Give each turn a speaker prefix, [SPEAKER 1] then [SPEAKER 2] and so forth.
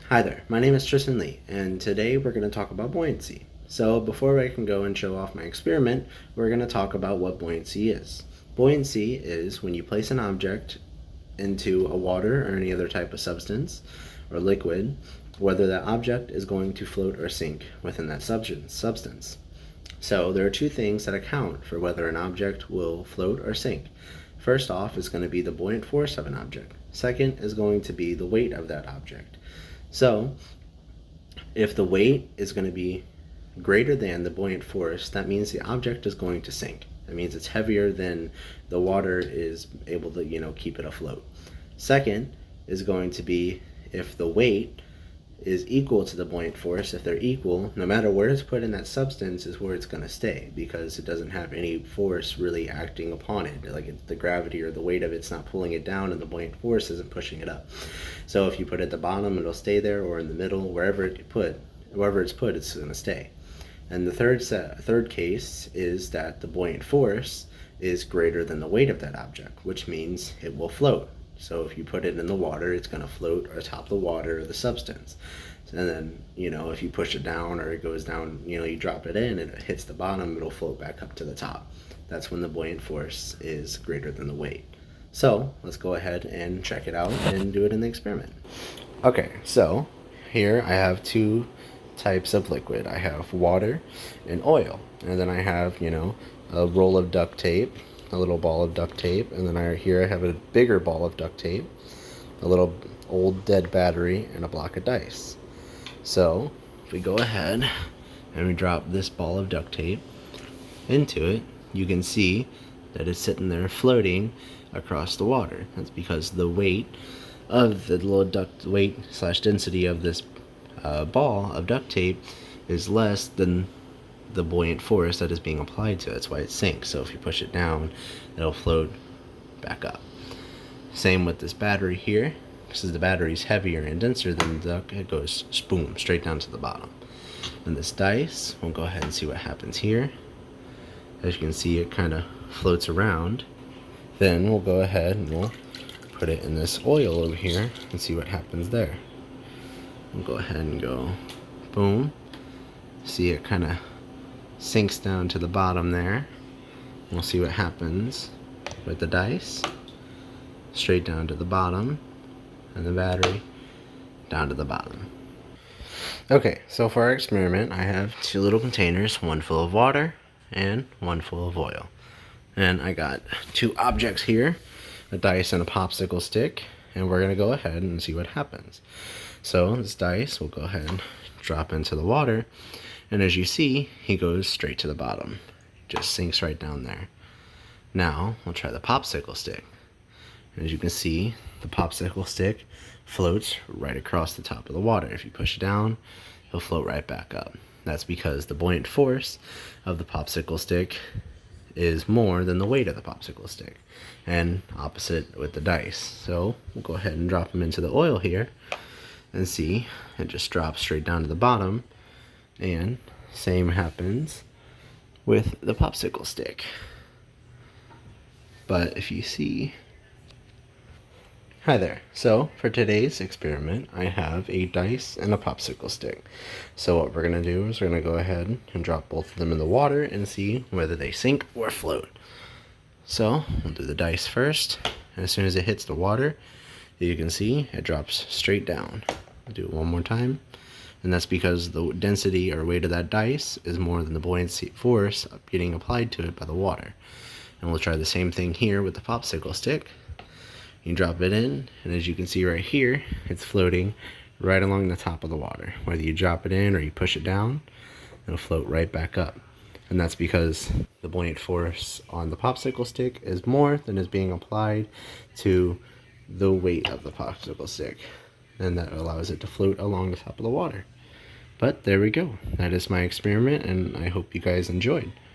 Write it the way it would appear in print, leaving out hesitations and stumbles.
[SPEAKER 1] Hi there, my name is Triston Lee, and today we're going to talk about buoyancy. So before I can go and show off my experiment, we're going to talk about what buoyancy is. Buoyancy is when you place an object into a water or any other type of substance or liquid, whether that object is going to float or sink within that substance. So there are two things that account for whether an object will float or sink. First off is going to be the buoyant force of an object. Second is going to be the weight of that object. So if the weight is going to be greater than the buoyant force, that means the object is going to sink. That means it's heavier than the water is able to, keep it afloat. Second is going to be if the weight is equal to the buoyant force. If they're equal, no matter where it's put in that substance is where it's going to stay, because it doesn't have any force really acting upon it. Like the gravity or the weight of it's not pulling it down, and the buoyant force isn't pushing it up. So if you put it at the bottom, it'll stay there, or in the middle, wherever it's put, it's going to stay. And the third case is that the buoyant force is greater than the weight of that object, which means it will float. So if you put it in the water, it's going to float atop the water or the substance. And then, if you push it down or it goes down, you drop it in and it hits the bottom, it'll float back up to the top. That's when the buoyant force is greater than the weight. So let's go ahead and check it out and do it in the experiment. Okay, so here I have two types of liquid. I have water and oil. And then I have, a roll of duct tape, a little ball of duct tape, and then here I have a bigger ball of duct tape, a little old dead battery, and a block of dice. So if we go ahead and we drop this ball of duct tape into it, you can see that it's sitting there floating across the water. That's because the weight of the little weight/density of this ball of duct tape is less than the buoyant force that is being applied to it. That's why it sinks. So if you push it down, it'll float back up. Same with this battery here. Because the battery is heavier and denser than the duct, it goes boom straight down to the bottom. And this dice, we'll go ahead and see what happens here. As you can see, it kind of floats around. Then we'll go ahead and we'll put it in this oil over here and see what happens there. We'll go ahead and go boom. See, it kind of sinks down to the bottom there. We'll see what happens with the dice. Straight down to the bottom, and the battery down to the bottom. Okay, so for our experiment, I have two little containers, one full of water and one full of oil. And I got two objects here, a dice and a popsicle stick, and we're going to go ahead and see what happens. So this dice will go ahead and drop into the water, and as you see, he goes straight to the bottom. Just sinks right down there. Now, we'll try the popsicle stick. And as you can see, the popsicle stick floats right across the top of the water. If you push it down, it'll float right back up. That's because the buoyant force of the popsicle stick is more than the weight of the popsicle stick. And opposite with the dice. So, we'll go ahead and drop them into the oil here. And see, it just drops straight down to the bottom. And same happens with the popsicle stick. But if you see, hi there. So for today's experiment, I have a dice and a popsicle stick. So what we're going to do is we're going to go ahead and drop both of them in the water and see whether they sink or float. So we'll do the dice first. And as soon as it hits the water, you can see it drops straight down. I'll do it one more time. And that's because the density or weight of that dice is more than the buoyancy force getting applied to it by the water. And we'll try the same thing here with the popsicle stick. You drop it in, and as you can see right here, it's floating right along the top of the water. Whether you drop it in or you push it down, it'll float right back up. And that's because the buoyant force on the popsicle stick is more than is being applied to the weight of the popsicle stick. And that allows it to float along the top of the water. But there we go. That is my experiment, and I hope you guys enjoyed.